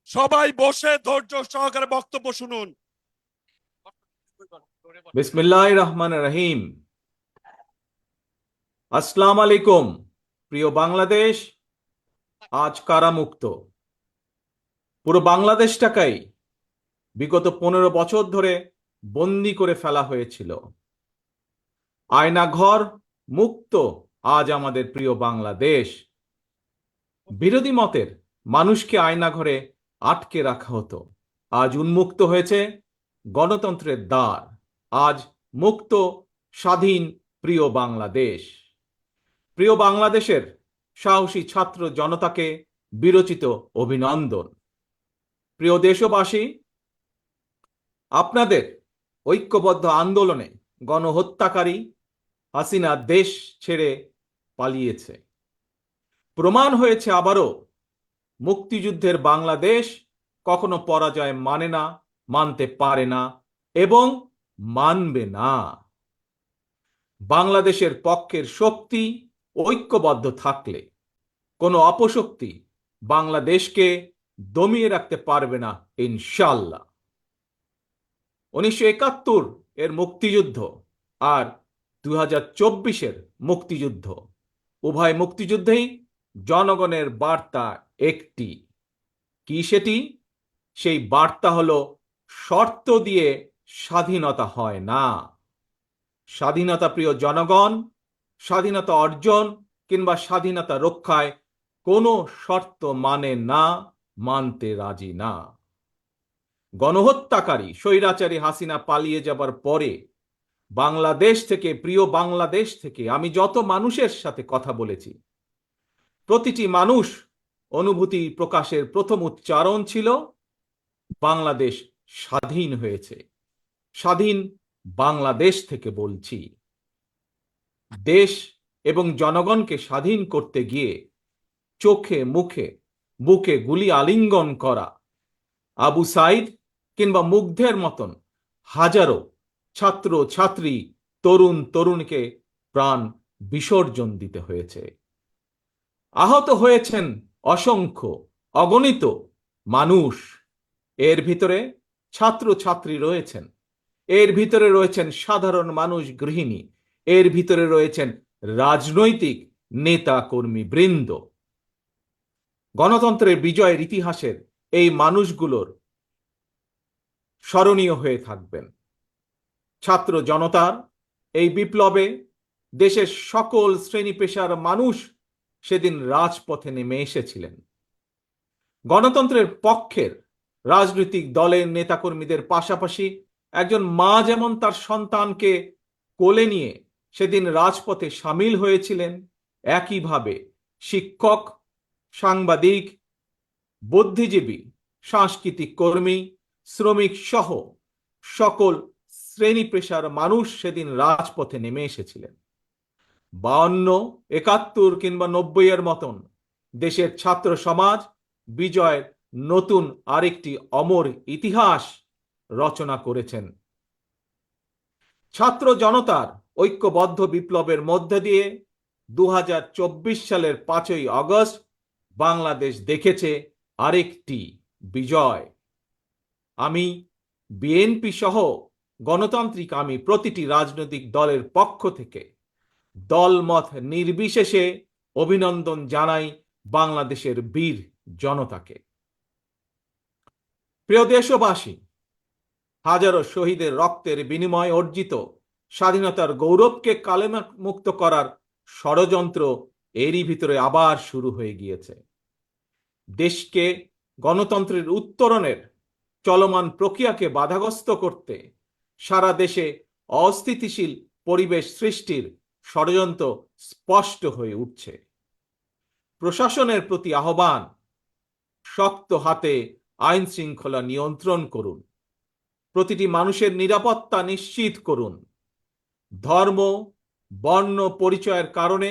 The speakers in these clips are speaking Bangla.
সবাই বসে ধৈর্য সহকারে বক্তব্য শুনুন। বিসমিল্লাহির রহমানির রহিম। আসসালামু আলাইকুম। প্রিয় বাংলাদেশ, আজ কারামুক্ত। পুরো বাংলাদেশটাকেই বিগত 15 বছর ধরে বন্দি করে ফেলা হয়েছিল। আয়নাঘর মুক্ত আজ আমাদের প্রিয় বাংলাদেশ। বিরোধী মতের মানুষকে আয়নাঘরে আটকে রাখা হতো, আজ উন্মুক্ত হয়েছে গণতন্ত্রের দ্বার। আজ মুক্ত, স্বাধীন প্রিয় বাংলাদেশ। প্রিয় বাংলাদেশের সাহসী ছাত্র জনতাকে বিরচিত অভিনন্দন। প্রিয় দেশবাসী, আপনাদের ঐক্যবদ্ধ আন্দোলনে গণহত্যাকারী হাসিনা দেশ ছেড়ে পালিয়েছে। প্রমাণ হয়েছে আবারও মুক্তিযুদ্ধের বাংলাদেশ কখনো পরাজয় মানে না, মানতে পারে না এবং মানবে না। বাংলাদেশের পক্ষের শক্তি ঐক্যবদ্ধ থাকলে কোনো অপশক্তি বাংলাদেশকে দমিয়ে রাখতে পারবে না, ইনশাল্লাহ। 1971 এর মুক্তিযুদ্ধ আর 2024-এর মুক্তিযুদ্ধ, উভয় মুক্তিযুদ্ধেই জনগণের বার্তা একটি। কি সেটি? সেই বার্তা হলো, শর্ত দিয়ে স্বাধীনতা হয় না। স্বাধীনতা প্রিয় জনগণ, স্বাধীনতা অর্জন কিংবা স্বাধীনতা রক্ষায় কোনো শর্ত মানে না, মানতে রাজি না। গণহত্যাকারী স্বৈরাচারী হাসিনা পালিয়ে যাবার পরে বাংলাদেশ থেকে, প্রিয় বাংলাদেশ থেকে আমি যত মানুষের সাথে কথা বলেছি, প্রতিটি মানুষ অনুভূতি প্রকাশের প্রথম উচ্চারণ ছিল, বাংলাদেশ স্বাধীন হয়েছে। স্বাধীন বাংলাদেশ থেকে বলছি। দেশ এবং জনগণকে স্বাধীন করতে গিয়ে চোখে মুখে বুকে গুলি আলিঙ্গন করা আবু সাইদ কিংবা মুগ্ধের মতন হাজারো ছাত্র ছাত্রী, তরুণ তরুণীকে প্রাণ বিসর্জন দিতে হয়েছে। আহত হয়েছেন অসংখ্য, অগণিত মানুষ। এর ভিতরে ছাত্র ছাত্রী রয়েছেন, এর ভিতরে রয়েছেন সাধারণ মানুষ, গৃহিণী, এর ভিতরে রয়েছেন রাজনৈতিক নেতা কর্মী বৃন্দ। গণতন্ত্রের বিজয়ের ইতিহাসের এই মানুষগুলোর স্মরণীয় হয়ে থাকবেন। ছাত্র জনতার এই বিপ্লবে দেশের সকল শ্রেণী পেশার মানুষ সেদিন রাজপথে নেমে এসেছিলেন। গণতন্ত্রের পক্ষের রাজনৈতিক দলের নেতাকর্মীদের পাশাপাশি একজন মা যেমন তার সন্তানকে কোলে নিয়ে সেদিন রাজপথে সামিল হয়েছিলেন, একইভাবে শিক্ষক, সাংবাদিক, বুদ্ধিজীবী, সাংস্কৃতিক কর্মী, শ্রমিক সহ সকল শ্রেণী পেশার মানুষ সেদিন রাজপথে নেমে এসেছিলেন। 52, 71 কিংবা 90-এর মতন দেশের ছাত্র সমাজ বিজয়ের নতুন আরেকটি অমর ইতিহাস রচনা করেছেন। ছাত্র জনতার ঐক্যবদ্ধ বিপ্লবের মধ্য দিয়ে 2024 সালের 5ই আগস্ট বাংলাদেশ দেখেছে আরেকটি বিজয়। আমি বিএনপি সহ গণতান্ত্রিক আমি প্রতিটি রাজনৈতিক দলের পক্ষ থেকে দলমত নির্বিশেষে অভিনন্দন জানাই বাংলাদেশের বীর জনতাকে। প্রিয় দেশবাসী, হাজারো শহীদের রক্তের বিনিময়ে অর্জিত স্বাধীনতার গৌরবকে কালেমুক্ত করার ষড়যন্ত্র এরই ভিতরে আবার শুরু হয়ে গিয়েছে। দেশকে গণতন্ত্রের উত্তরণের চলমান প্রক্রিয়াকে বাধাগ্রস্ত করতে সারা দেশে অস্থিতিশীল পরিবেশ সৃষ্টির ষড়যন্ত্র স্পষ্ট হয়ে উঠছে। প্রশাসনের প্রতি আহ্বান, শক্ত হাতে আইন শৃঙ্খলা নিয়ন্ত্রণ করুন, প্রতিটি মানুষের নিরাপত্তা নিশ্চিত করুন। ধর্ম, বর্ণ পরিচয়ের কারণে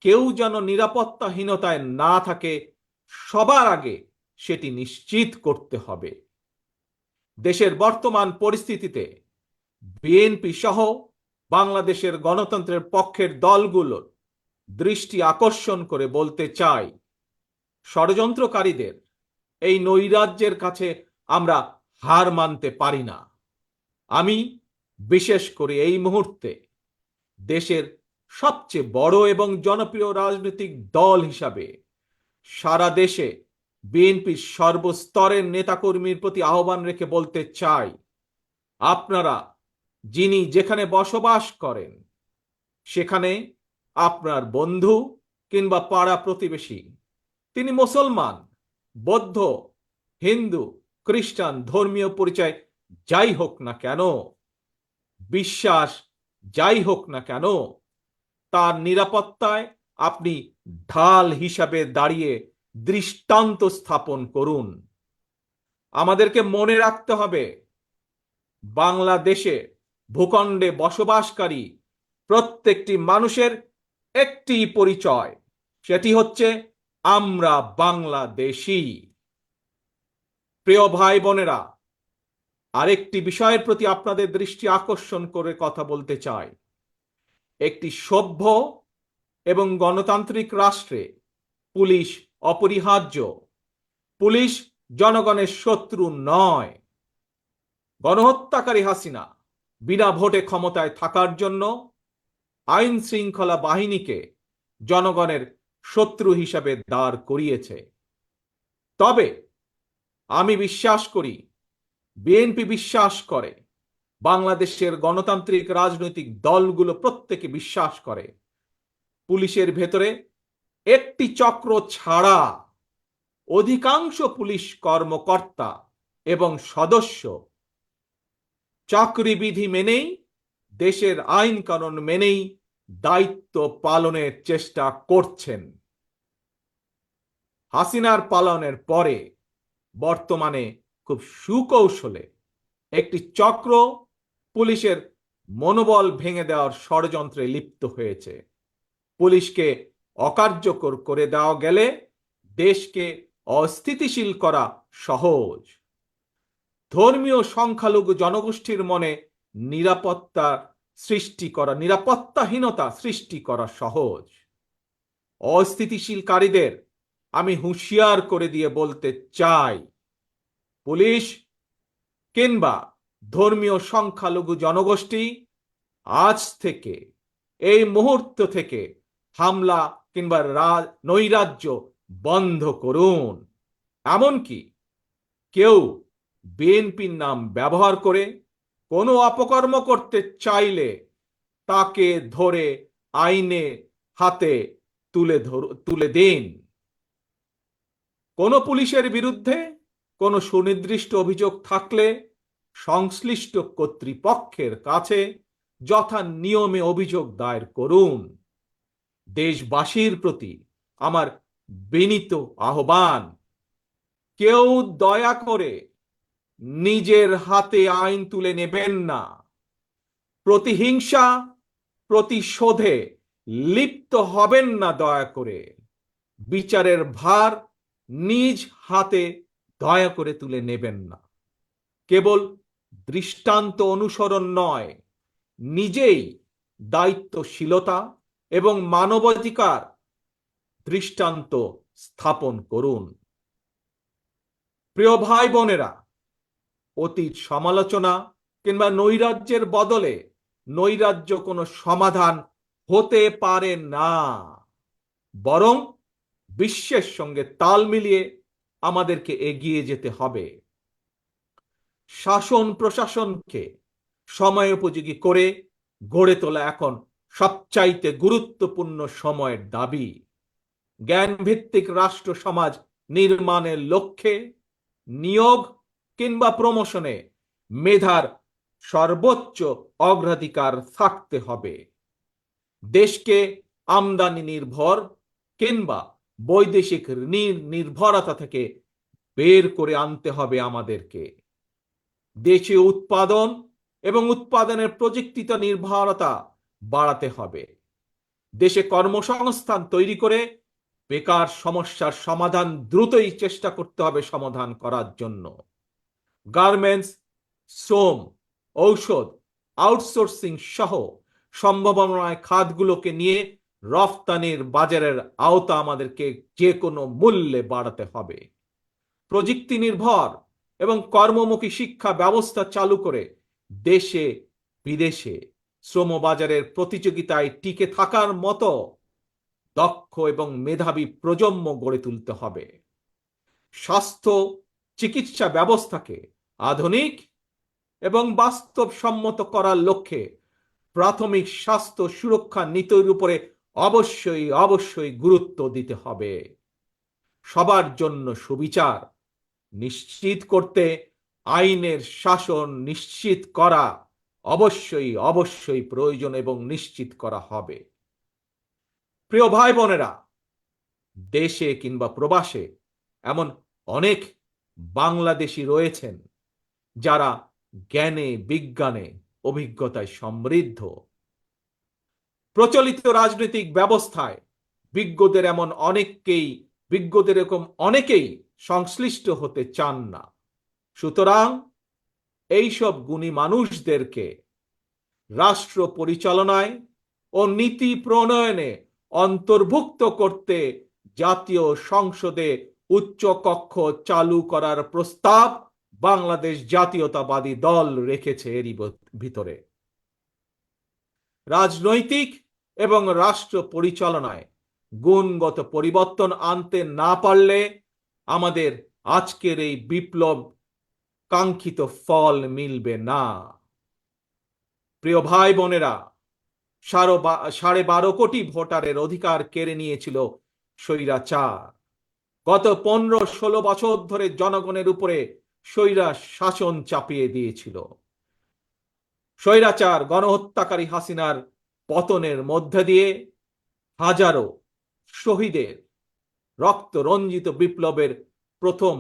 কেউ যেন নিরাপত্তাহীনতায় না থাকে, সবার আগে সেটি নিশ্চিত করতে হবে। দেশের বর্তমান পরিস্থিতিতে বিএনপি সহ বাংলাদেশের গণতন্ত্রের পক্ষের দলগুলোর দৃষ্টি আকর্ষণ করে বলতে চাই, ষড়যন্ত্রকারীদের এই নৈরাজ্যের কাছে আমরা হার মানতে পারি না। আমি বিশেষ করে এই মুহূর্তে দেশের সবচেয়ে বড় এবং জনপ্রিয় রাজনৈতিক দল হিসাবে সারা দেশে বিএনপির সর্বস্তরের নেতাকর্মীর প্রতি আহ্বান রেখে বলতে চাই, আপনারা যিনি যেখানে বসবাস করেন সেখানে আপনার বন্ধু কিংবা পাড়া প্রতিবেশী, তিনি মুসলমান, বৌদ্ধ, হিন্দু, খ্রিস্টান, ধর্মীয় পরিচয় যাই হোক না কেন, বিশ্বাস যাই হোক না কেন, তার নিরাপত্তায় আপনি ঢাল হিসাবে দাঁড়িয়ে দৃষ্টান্ত স্থাপন করুন। আমাদেরকে মনে রাখতে হবে, বাংলাদেশে ভূখণ্ডে বসবাসকারী প্রত্যেকটি মানুষের একটি পরিচয়, সেটি হচ্ছে আমরা বাংলাদেশী। প্রিয় ভাই বোনেরা, আরেকটি বিষয়ের প্রতি আপনাদের দৃষ্টি আকর্ষণ করে কথা বলতে চাই। একটি সভ্য এবং গণতান্ত্রিক রাষ্ট্রে পুলিশ অপরিহার্য। পুলিশ জনগণের শত্রু নয়। গণহত্যাকারী হাসিনা বিনা ভোটে ক্ষমতায় থাকার জন্য আইন শৃঙ্খলা বাহিনীকে জনগণের শত্রু হিসাবে দাঁড় করিয়েছে। তবে আমি বিশ্বাস করি, বিএনপি বিশ্বাস করে, বাংলাদেশের গণতান্ত্রিক রাজনৈতিক দলগুলো প্রত্যেকে বিশ্বাস করে, পুলিশের ভেতরে একটি চক্র ছাড়া অধিকাংশ পুলিশ কর্মকর্তা এবং সদস্য চাকরিবিধি মেনেই, দেশের আইন কানুন মেনেই দায়িত্ব পালনের চেষ্টা করছেন। হাসিনার পালনের পরে বর্তমানে খুব সুকৌশলে একটি চক্র পুলিশের মনোবল ভেঙে দেওয়ার ষড়যন্ত্রে লিপ্ত হয়েছে। পুলিশকে অকার্যকর করে দেওয়া গেলে দেশকে অস্থিতিশীল করা সহজ। ধর্মীয় সংখ্যালঘু জনগোষ্ঠীর মনে নিরাপত্তাহীনতা সৃষ্টি করা সহজ। অস্থিতিশীলকারীদের আমি হুঁশিয়ার করে দিয়ে বলতে চাই, পুলিশ কিংবা ধর্মীয় সংখ্যালঘু জনগোষ্ঠী আজ থেকে, এই মুহূর্ত থেকে হামলা কিংবা নৈরাজ্য বন্ধ করুন। এমনকি কেউ বিএনপির নাম ব্যবহার করে কোনো অপকর্ম করতে চাইলে তাকে ধরে আইনে হাতে তুলে দিন। কোনো পুলিশের বিরুদ্ধে কোনো সুনির্দিষ্ট অভিযোগ থাকলে সংশ্লিষ্ট কর্তৃপক্ষের কাছে যথা নিয়মে অভিযোগ দায়ের করুন। দেশবাসীর প্রতি আমার বিনীত আহ্বান, কেউ দয়া করে নিজের হাতে আইন তুলে নেবেন না। প্রতিহিংসা, প্রতিশোধে লিপ্ত হবেন না দয়া করে। বিচারের ভার নিজ হাতে দয়া করে তুলে নেবেন না। কেবল দৃষ্টান্ত অনুসরণ নয়, নিজেই দায়িত্বশীলতা এবং মানবাধিকার দৃষ্টান্ত স্থাপন করুন। প্রিয় ভাই বোনেরা, অতীত সমালোচনা কিংবা নৈরাজ্যের বদলে নৈরাজ্য কোনো সমাধান হতে পারে না, বরং বিশ্বের সঙ্গে তাল মিলিয়ে আমাদেরকে এগিয়ে যেতে হবে। শাসন প্রশাসনকে সময়োপযোগী করে গড়ে তোলা এখন সবচাইতে গুরুত্বপূর্ণ সময়ের দাবি। জ্ঞানভিত্তিক রাষ্ট্র সমাজ নির্মাণের লক্ষ্যে নিয়োগ কিংবা প্রমোশনে মেধার সর্বোচ্চ অগ্রাধিকার থাকতে হবে। দেশকে আমদানি নির্ভর কিংবা বৈদেশিক নির্ভরতা থেকে বের করে আনতে হবে আমাদেরকে। দেশীয় উৎপাদন এবং উৎপাদনের প্রযুক্তিগত নির্ভরতা বাড়াতে হবে। দেশে কর্মসংস্থান তৈরি করে বেকার সমস্যার সমাধান দ্রুতই চেষ্টা করতে হবে সমাধান করার জন্য। গার্মেন্টস, শ্রম, ঔষধ, আউটসোর্সিং সহ সম্ভাবনায় খাতগুলোকে নিয়ে রফতানির বাজারের আওতা আমাদেরকে যে কোনো মূল্যে বাড়াতে হবে। প্রযুক্তি নির্ভর এবং কর্মমুখী শিক্ষা ব্যবস্থা চালু করে দেশে বিদেশে শ্রমবাজারের প্রতিযোগিতায় টিকে থাকার মতো দক্ষ এবং মেধাবী প্রজন্ম গড়ে তুলতে হবে। স্বাস্থ্য চিকিৎসা ব্যবস্থাকে আধুনিক এবং বাস্তবসম্মত করার লক্ষ্যে প্রাথমিক স্বাস্থ্য সুরক্ষা নীতির উপরে অবশ্যই গুরুত্ব দিতে হবে। সবার জন্য সুবিচার নিশ্চিত করতে আইনের শাসন নিশ্চিত করা অবশ্যই প্রয়োজন এবং নিশ্চিত করা হবে। প্রিয় ভাই বোনেরা, দেশে কিংবা প্রবাসে এমন অনেক বাংলাদেশি রয়েছেন যারা জ্ঞানে বিজ্ঞানে অভিজ্ঞতায় সমৃদ্ধ। প্রচলিত রাজনৈতিক ব্যবস্থায় বিজ্ঞদের এরকম অনেকেই সংশ্লিষ্ট হতে চান না। সুতরাং এইসব গুণী মানুষদেরকে রাষ্ট্র পরিচালনায় ও নীতি প্রণয়নে অন্তর্ভুক্ত করতে জাতীয় সংসদে উচ্চ কক্ষ চালু করার প্রস্তাব বাংলাদেশ জাতীয়তাবাদী দল রেখেছে। এরই ভিতরে রাজনৈতিক এবং রাষ্ট্র পরিচালনায় গুণগত পরিবর্তন আনতে না পারলে আমাদের আজকের এই বিপ্লব কাঙ্ক্ষিত ফল মিলবে না। প্রিয় ভাই বোনেরা, 12.5 কোটি ভোটারের অধিকার কেড়ে নিয়েছিল স্বৈরাচার। গত 15-16 বছর ধরে জনগণের উপরে স্বৈরা শাসন চাপিয়ে দিয়েছিল। স্বৈরাচার গণহত্যাকারী হাসিনার পতনের মধ্যে দিয়ে হাজারো শহীদের রক্ত রঞ্জিত বিপ্লবের প্রথম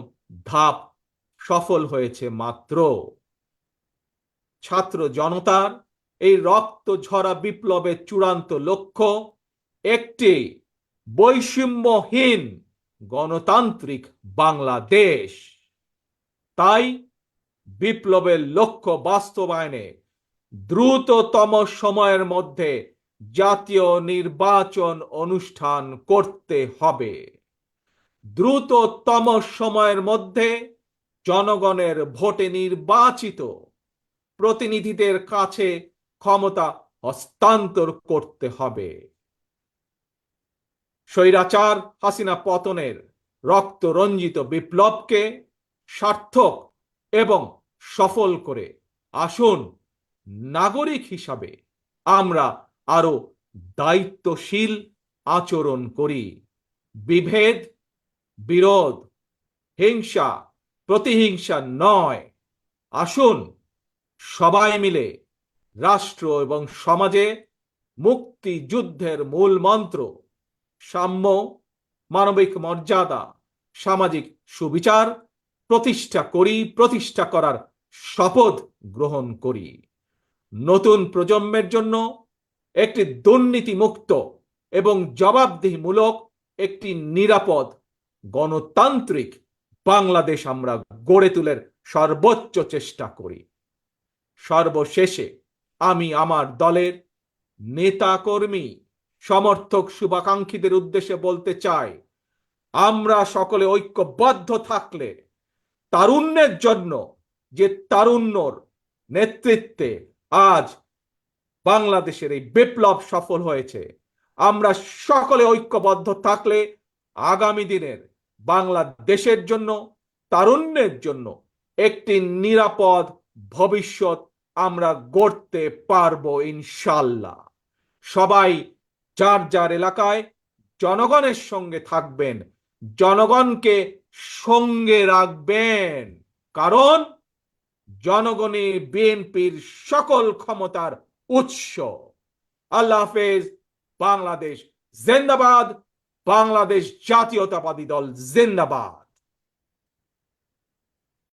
ধাপ সফল হয়েছে মাত্র। ছাত্র জনতার এই রক্ত ঝরা বিপ্লবের চূড়ান্ত লক্ষ্য একটি বৈষম্যহীন গণতান্ত্রিক বাংলাদেশ। তাই বিপ্লবের লক্ষ্য বাস্তবায়নে দ্রুততম সময়ের মধ্যে জাতীয় নির্বাচন অনুষ্ঠান করতে হবে। দ্রুততম সময়ের মধ্যে জনগণের ভোটে নির্বাচিত প্রতিনিধিদের কাছে ক্ষমতা হস্তান্তর করতে হবে। স্বৈরাচার হাসিনা পতনের রক্ত রঞ্জিত বিপ্লবকে সার্থক এবং সফল করে আসুন নাগরিক হিসাবে আমরা আরো দায়িত্বশীল আচরণ করি। বিভেদ, বিরোধ, হিংসা, প্রতিহিংসা নয়। আসুন সবাই মিলে রাষ্ট্র এবং সমাজে মুক্তিযুদ্ধের মূল মন্ত্র সাম্য, মানবিক মর্যাদা, সামাজিক সুবিচার প্রতিষ্ঠা করার শপথ গ্রহণ করি। নতুন প্রজন্মের জন্য একটি দুর্নীতিমুক্ত এবং জবাবদিহিমূলক একটি নিরাপদ গণতান্ত্রিক বাংলাদেশ আমরা গড়ে তোলার সর্বোচ্চ চেষ্টা করি। সর্বশেষে আমি আমার দলের নেতা কর্মী সমর্থক শুভাকাঙ্ক্ষীদের উদ্দেশ্যে বলতে চাই, আমরা সকলে ঐক্যবদ্ধ থাকলে তারুণ্যের জন্য যে তারুণ্যর নেতৃত্বে আজ বাংলাদেশের এই বিপ্লব সফল হয়েছে, আমরা সকলে ঐক্যবদ্ধ থাকলে আগামী দিনের বাংলাদেশের জন্য তারুণ্যের জন্য একটি নিরাপদ ভবিষ্যৎ আমরা গড়তে পারবো ইনশাল্লাহ। সবাই যার যার এলাকায় জনগণের সঙ্গে থাকবেন, জনগণকে সঙ্গে রাখবেন, কারণ জনগণই বিএনপির সকল ক্ষমতার উৎস। আল্লাহ হাফেজ। বাংলাদেশ জিন্দাবাদ। বাংলাদেশ জাতীয়তাবাদী দল জিন্দাবাদ।